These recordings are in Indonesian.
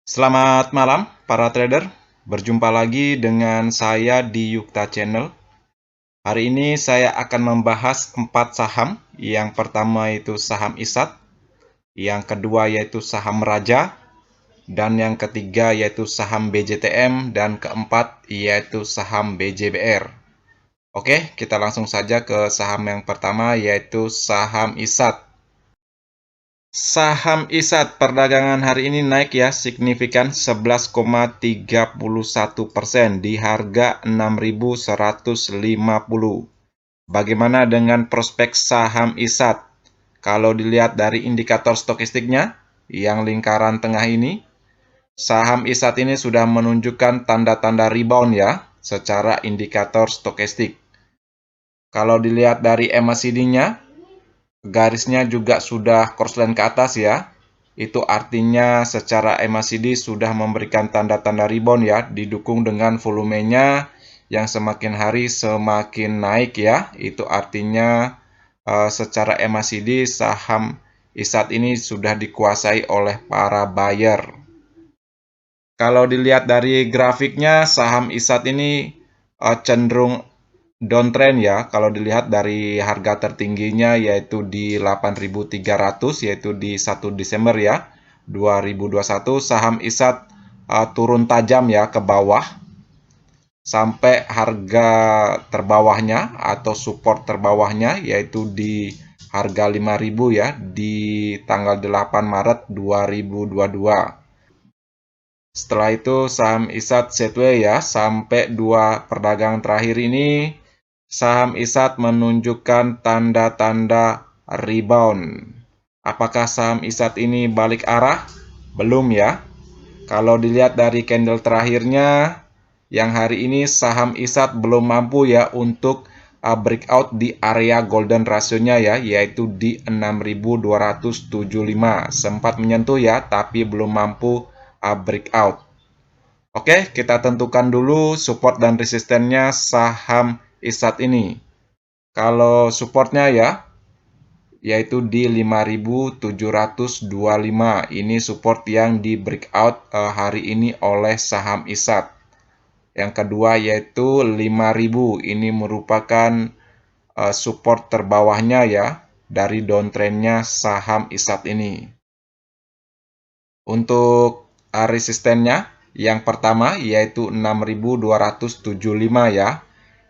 Selamat malam para trader, berjumpa lagi dengan saya di Yukta Channel. Hari ini saya akan membahas 4 saham. Yang pertama yaitu saham ISAT, yang kedua yaitu saham Raja, dan yang ketiga yaitu saham BJTM, dan keempat yaitu saham BJBR. Oke, kita langsung saja ke saham yang pertama yaitu saham ISAT. Saham ISAT perdagangan hari ini naik ya signifikan 11,31% di harga 6.150. Bagaimana dengan prospek saham ISAT? Kalau dilihat dari indikator stokastiknya yang lingkaran tengah ini, saham ISAT ini sudah menunjukkan tanda-tanda rebound ya secara indikator stokastik. Kalau dilihat dari MACD-nya, garisnya juga sudah crossline ke atas ya. Itu artinya secara MACD sudah memberikan tanda-tanda rebound ya, didukung dengan volumenya yang semakin hari semakin naik ya. Itu artinya secara MACD saham ISAT ini sudah dikuasai oleh para buyer. Kalau dilihat dari grafiknya, saham ISAT ini cenderung downtrend ya. Kalau dilihat dari harga tertingginya yaitu di 8.300 yaitu di 1 Desember ya 2021, saham ISAT turun tajam ya ke bawah sampai harga terbawahnya atau support terbawahnya yaitu di harga 5.000 ya di tanggal 8 Maret 2022. Setelah itu saham ISAT sideways ya, sampai 2 perdagangan terakhir ini saham ISAT menunjukkan tanda-tanda rebound. Apakah saham ISAT ini balik arah? Belum ya. Kalau dilihat dari candle terakhirnya, yang hari ini saham ISAT belum mampu ya untuk breakout di area golden ratio-nya ya, yaitu di 6.275. Sempat menyentuh ya, tapi belum mampu breakout. Oke, kita tentukan dulu support dan resistennya saham ISAT ini. Kalau supportnya ya, yaitu di 5.725. Ini support yang di breakout hari ini oleh saham ISAT. Yang kedua yaitu 5.000. Ini merupakan support terbawahnya ya dari downtrendnya saham ISAT ini. Untuk resistennya, yang pertama yaitu 6.275 ya.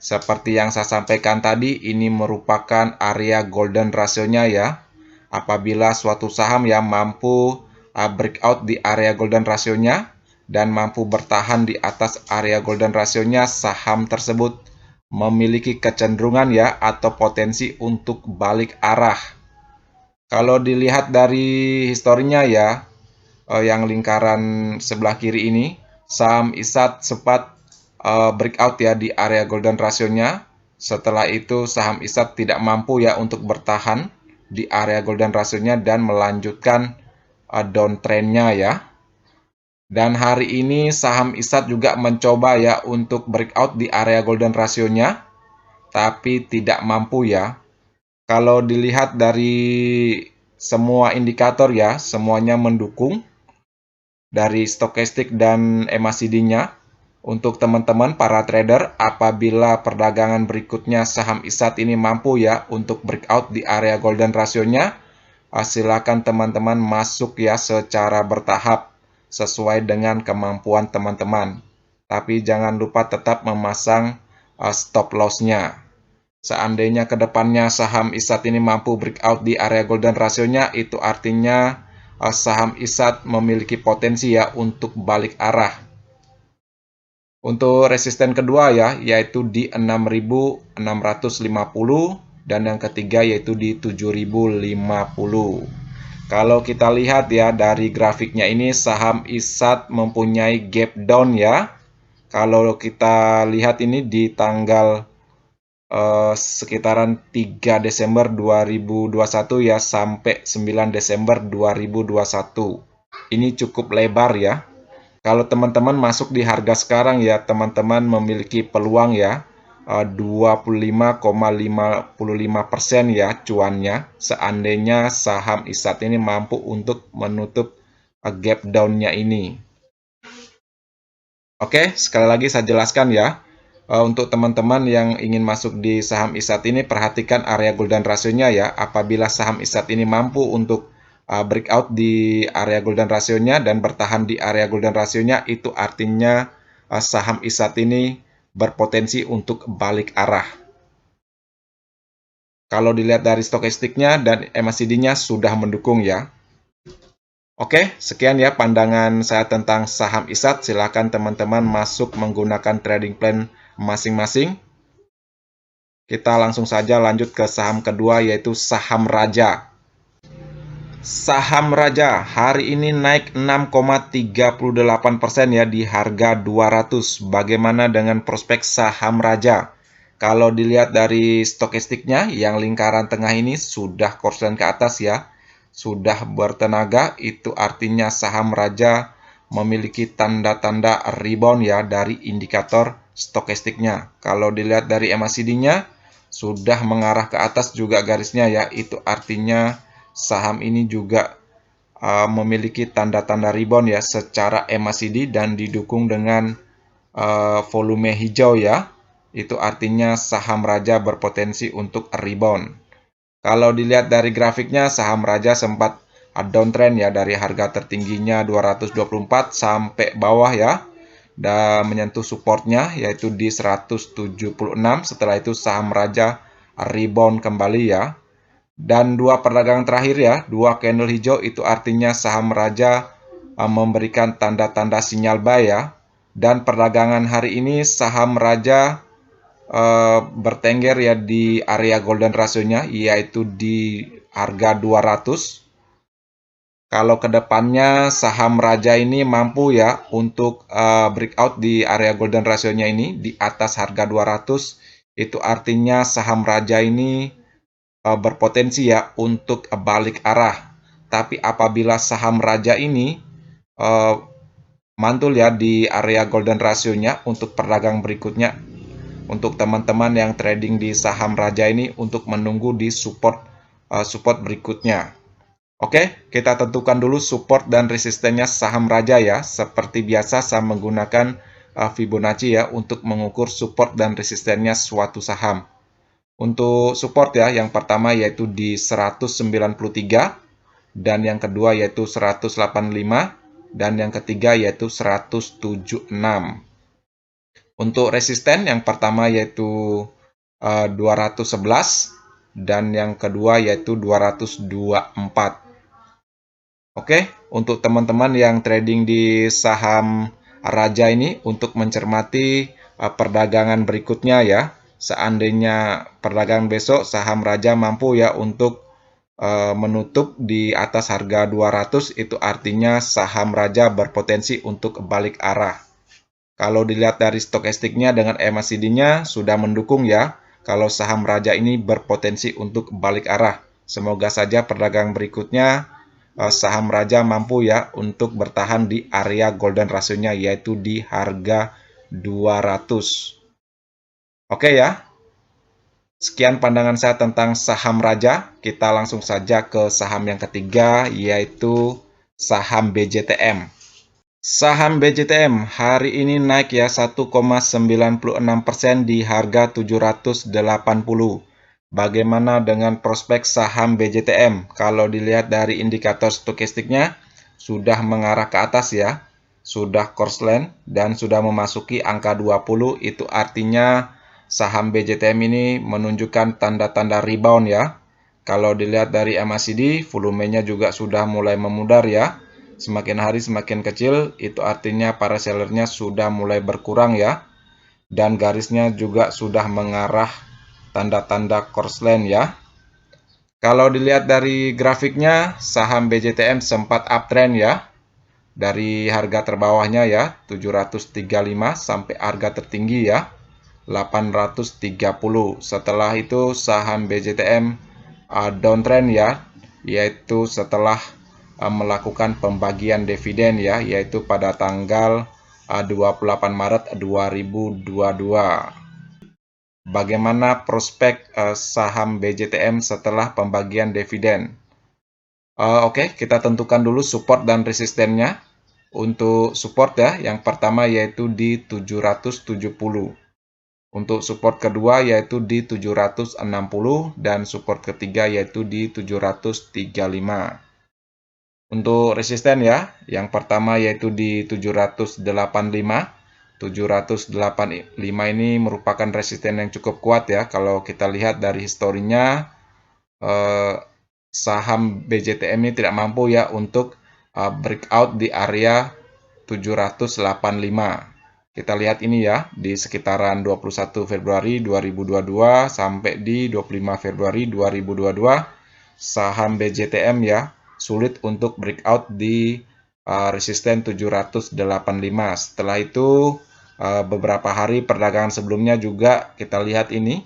Seperti yang saya sampaikan tadi, ini merupakan area golden ratio-nya ya. Apabila suatu saham yang mampu breakout di area golden ratio-nya dan mampu bertahan di atas area golden ratio-nya, saham tersebut memiliki kecenderungan ya atau potensi untuk balik arah. Kalau dilihat dari historinya ya, yang lingkaran sebelah kiri ini, saham ISAT sempat breakout ya di area golden ratio-nya. Setelah itu saham ISAT tidak mampu ya untuk bertahan di area golden ratio-nya dan melanjutkan downtrend-nya ya. Dan hari ini saham ISAT juga mencoba ya untuk breakout di area golden ratio-nya, tapi tidak mampu ya. Kalau dilihat dari semua indikator ya, semuanya mendukung dari stokastik dan MACD-nya. Untuk teman-teman para trader, apabila perdagangan berikutnya saham ISAT ini mampu ya untuk breakout di area golden ratio-nya, silakan teman-teman masuk ya secara bertahap sesuai dengan kemampuan teman-teman. Tapi jangan lupa tetap memasang stop loss-nya. Seandainya kedepannya saham ISAT ini mampu breakout di area golden ratio-nya, itu artinya saham ISAT memiliki potensi ya untuk balik arah. Untuk resisten kedua ya, yaitu di 6.650 dan yang ketiga yaitu di 7.050. Kalau kita lihat ya dari grafiknya ini, saham ISAT mempunyai gap down ya. Kalau kita lihat ini di tanggal sekitaran 3 Desember 2021 ya sampai 9 Desember 2021. Ini cukup lebar ya. Kalau teman-teman masuk di harga sekarang ya, teman-teman memiliki peluang ya 25,55% ya cuannya seandainya saham ISAT ini mampu untuk menutup gap down-nya ini. Oke, sekali lagi saya jelaskan ya. Untuk teman-teman yang ingin masuk di saham ISAT ini, perhatikan area golden ratio-nya ya. Apabila saham ISAT ini mampu untuk breakout di area golden ratio-nya dan bertahan di area golden ratio-nya, itu artinya saham ISAT ini berpotensi untuk balik arah. Kalau dilihat dari stokastiknya dan MACD-nya sudah mendukung ya. Oke, sekian ya pandangan saya tentang saham ISAT. Silakan teman-teman masuk menggunakan trading plan masing-masing. Kita langsung saja lanjut ke saham kedua, yaitu saham Raja. Saham Raja hari ini naik 6,38% ya di harga 200. Bagaimana dengan prospek saham Raja? Kalau dilihat dari stokastiknya, yang lingkaran tengah ini sudah korslen ke atas ya. Sudah bertenaga, itu artinya saham Raja memiliki tanda-tanda rebound ya dari indikator stokastiknya. Kalau dilihat dari MACD-nya, sudah mengarah ke atas juga garisnya ya, itu artinya saham ini juga memiliki tanda-tanda rebound ya secara MACD dan didukung dengan volume hijau ya. Itu artinya saham Raja berpotensi untuk rebound. Kalau dilihat dari grafiknya, saham Raja sempat downtrend ya dari harga tertingginya 224 sampai bawah ya, dan menyentuh supportnya yaitu di 176. Setelah itu saham Raja rebound kembali ya. Dan dua perdagangan terakhir ya, dua candle hijau, itu artinya saham Raja memberikan tanda-tanda sinyal buy ya. Dan perdagangan hari ini saham Raja bertengger ya di area golden ratio-nya, yaitu di harga 200. Kalau kedepannya saham Raja ini mampu ya untuk breakout di area golden ratio-nya ini di atas harga 200, itu artinya saham Raja ini berpotensi ya untuk balik arah. Tapi apabila saham Raja ini mantul ya di area golden ratio-nya untuk perdagang berikutnya, untuk teman-teman yang trading di saham Raja ini untuk menunggu di support berikutnya. Oke, kita tentukan dulu support dan resistennya saham Raja ya. Seperti biasa saya menggunakan Fibonacci ya untuk mengukur support dan resistennya suatu saham. Untuk support ya, yang pertama yaitu di 193, dan yang kedua yaitu 185, dan yang ketiga yaitu 176. Untuk resisten yang pertama yaitu 211 dan yang kedua yaitu 224. Oke, untuk teman-teman yang trading di saham Raja ini untuk mencermati perdagangan berikutnya ya. Seandainya perdagangan besok saham Raja mampu ya untuk menutup di atas harga 200, itu artinya saham Raja berpotensi untuk balik arah. Kalau dilihat dari stokastiknya dengan MACD-nya sudah mendukung ya, kalau saham Raja ini berpotensi untuk balik arah. Semoga saja perdagangan berikutnya saham Raja mampu ya untuk bertahan di area golden ratio-nya, yaitu di harga 200. Oke ya, sekian pandangan saya tentang saham Raja. Kita langsung saja ke saham yang ketiga, yaitu saham BJTM. Saham BJTM hari ini naik ya 1,96% di harga 780. Bagaimana dengan prospek saham BJTM? Kalau dilihat dari indikator stokastiknya sudah mengarah ke atas ya. Sudah korslen dan sudah memasuki angka 20, itu artinya saham BJTM ini menunjukkan tanda-tanda rebound ya. Kalau dilihat dari MACD, volumenya juga sudah mulai memudar ya. Semakin hari semakin kecil, itu artinya para sellernya sudah mulai berkurang ya. Dan garisnya juga sudah mengarah tanda-tanda korslen ya. Kalau dilihat dari grafiknya, saham BJTM sempat uptrend ya. Dari harga terbawahnya ya, 735 sampai harga tertinggi ya, 830. Setelah itu saham BJTM downtrend ya, yaitu setelah melakukan pembagian dividen ya, yaitu pada tanggal 28 Maret 2022. Bagaimana prospek saham BJTM setelah pembagian dividen? Oke, kita tentukan dulu support dan resistennya. Untuk support ya, yang pertama yaitu di 770. Untuk support kedua yaitu di 760 dan support ketiga yaitu di 735. Untuk resisten ya, yang pertama yaitu di 785. 785 ini merupakan resisten yang cukup kuat ya. Kalau kita lihat dari historinya, saham BJTM ini tidak mampu ya untuk breakout di area 785. Kita lihat ini ya, di sekitaran 21 Februari 2022 sampai di 25 Februari 2022, saham BJTM ya, sulit untuk breakout di resisten 785. Setelah itu, beberapa hari perdagangan sebelumnya juga kita lihat ini,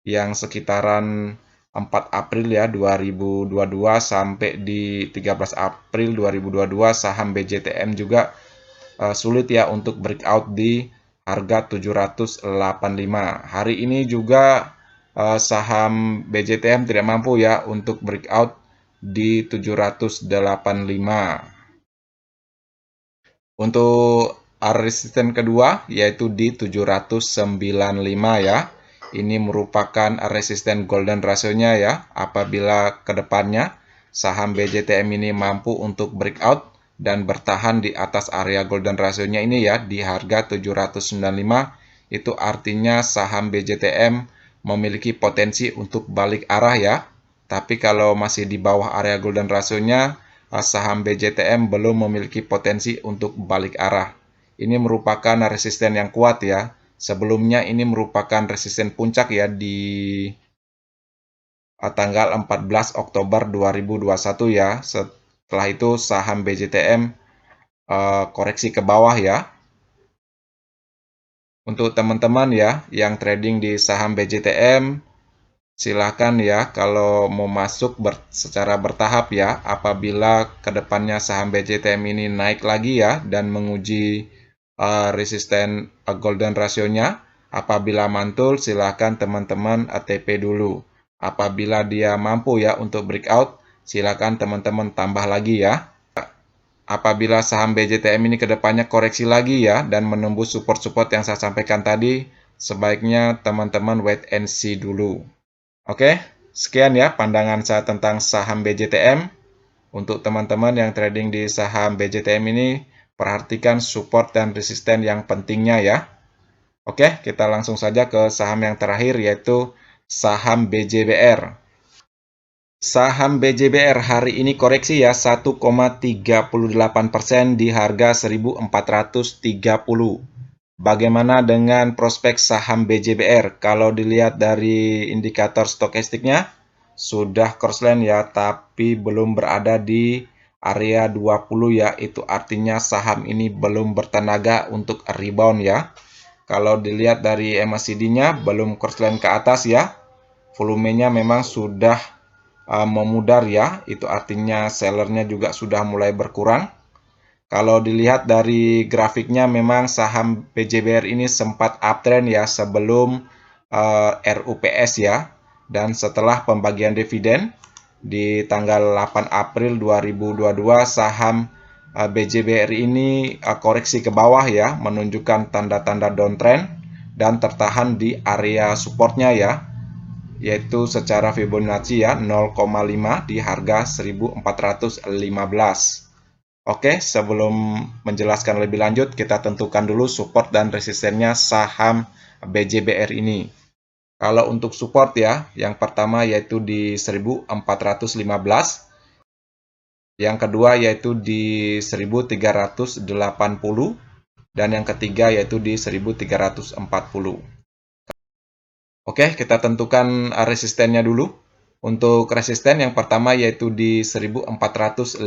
yang sekitaran 4 April ya 2022 sampai di 13 April 2022, saham BJTM juga sulit ya untuk breakout di harga 785. Hari ini juga saham BJTM tidak mampu ya untuk breakout di 785. Untuk resisten kedua yaitu di 795 ya. Ini merupakan resisten golden ratio-nya ya. Apabila kedepannya saham BJTM ini mampu untuk breakout dan bertahan di atas area golden ratio-nya ini ya, di harga 795, itu artinya saham BJTM memiliki potensi untuk balik arah ya. Tapi kalau masih di bawah area golden ratio-nya, saham BJTM belum memiliki potensi untuk balik arah. Ini merupakan resisten yang kuat ya. Sebelumnya ini merupakan resisten puncak ya di tanggal 14 Oktober 2021 ya. Setelah itu saham BJTM koreksi ke bawah ya. Untuk teman-teman ya yang trading di saham BJTM, silakan ya kalau mau masuk secara bertahap ya. Apabila kedepannya saham BJTM ini naik lagi ya dan menguji resisten golden ratio-nya, apabila mantul silakan teman-teman TP dulu. Apabila dia mampu ya untuk breakout, silakan teman-teman tambah lagi ya. Apabila saham BJTM ini kedepannya koreksi lagi ya dan menembus support-support yang saya sampaikan tadi, sebaiknya teman-teman wait and see dulu. Oke, sekian ya pandangan saya tentang saham BJTM. Untuk teman-teman yang trading di saham BJTM ini, perhatikan support dan resisten yang pentingnya ya. Oke, kita langsung saja ke saham yang terakhir yaitu saham BJBR. Saham BJBR hari ini koreksi ya 1,38% di harga 1.430. Bagaimana dengan prospek saham BJBR? Kalau dilihat dari indikator stokastiknya, sudah crossline ya, tapi belum berada di area 20 ya. Itu artinya saham ini belum bertenaga untuk rebound ya. Kalau dilihat dari MACD-nya, belum crossline ke atas ya. Volumenya memang sudah memudar ya. Itu artinya sellernya juga sudah mulai berkurang. Kalau dilihat dari grafiknya memang saham BJBR ini sempat uptrend ya sebelum RUPS ya. Dan setelah pembagian dividen di tanggal 8 April 2022 saham BJBR ini koreksi ke bawah ya, menunjukkan tanda-tanda downtrend dan tertahan di area supportnya ya, yaitu secara Fibonacci ya 0,5 di harga 1415. Oke, sebelum menjelaskan lebih lanjut, kita tentukan dulu support dan resistennya saham BJBR ini. Kalau untuk support ya, yang pertama yaitu di 1415, yang kedua yaitu di 1380, dan yang ketiga yaitu di 1340. Oke, kita tentukan resistennya dulu. Untuk resisten yang pertama yaitu di 1450.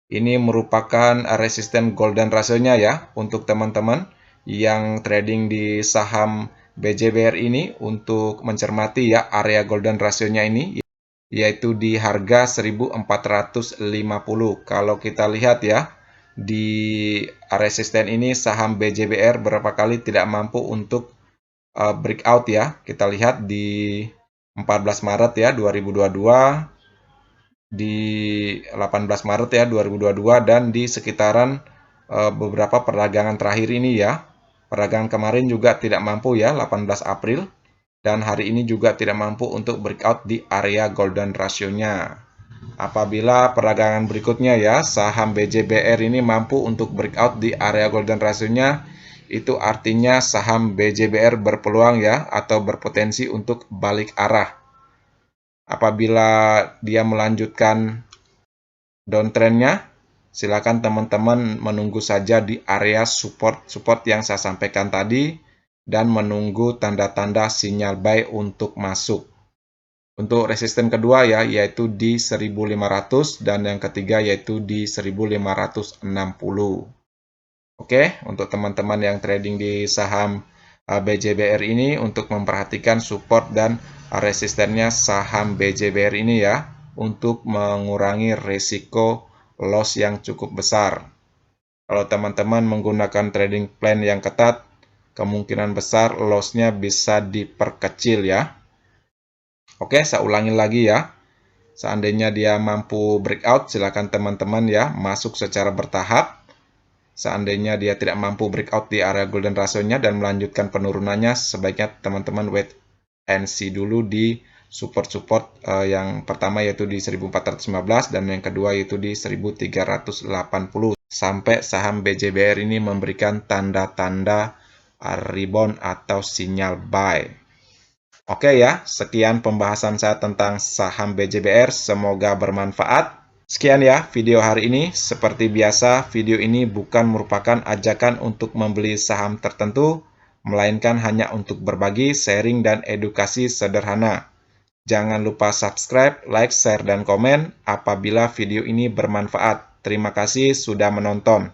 Ini merupakan resisten golden ratio-nya ya untuk teman-teman yang trading di saham BJBR ini, untuk mencermati ya area golden ratio-nya ini yaitu di harga 1450. Kalau kita lihat ya di resisten ini saham BJBR berapa kali tidak mampu untuk breakout ya. Kita lihat di 14 Maret ya 2022 di 18 Maret ya 2022 dan di sekitaran beberapa perdagangan terakhir ini ya. Perdagangan kemarin juga tidak mampu ya 18 April dan hari ini juga tidak mampu untuk breakout di area golden ratio-nya. Apabila perdagangan berikutnya ya saham BJBR ini mampu untuk breakout di area golden ratio-nya, itu artinya saham BJBR berpeluang ya atau berpotensi untuk balik arah. Apabila dia melanjutkan downtrend-nya, silakan teman-teman menunggu saja di area support yang saya sampaikan tadi dan menunggu tanda-tanda sinyal buy untuk masuk. Untuk resisten kedua ya yaitu di 1500 dan yang ketiga yaitu di 1560. Oke, untuk teman-teman yang trading di saham BJBR ini untuk memperhatikan support dan resistennya saham BJBR ini ya untuk mengurangi risiko loss yang cukup besar. Kalau teman-teman menggunakan trading plan yang ketat, kemungkinan besar loss-nya bisa diperkecil ya. Oke, saya ulangi lagi ya. Seandainya dia mampu breakout, silakan teman-teman ya masuk secara bertahap. Seandainya dia tidak mampu breakout di area golden ratio-nya dan melanjutkan penurunannya, sebaiknya teman-teman wait and see dulu di support-support yang pertama yaitu di 1415 dan yang kedua yaitu di 1380 sampai saham BJBR ini memberikan tanda-tanda rebound atau sinyal buy. Oke ya, sekian pembahasan saya tentang saham BJBR, semoga bermanfaat. Sekian ya video hari ini. Seperti biasa, video ini bukan merupakan ajakan untuk membeli saham tertentu, melainkan hanya untuk berbagi, sharing, dan edukasi sederhana. Jangan lupa subscribe, like, share, dan komen apabila video ini bermanfaat. Terima kasih sudah menonton.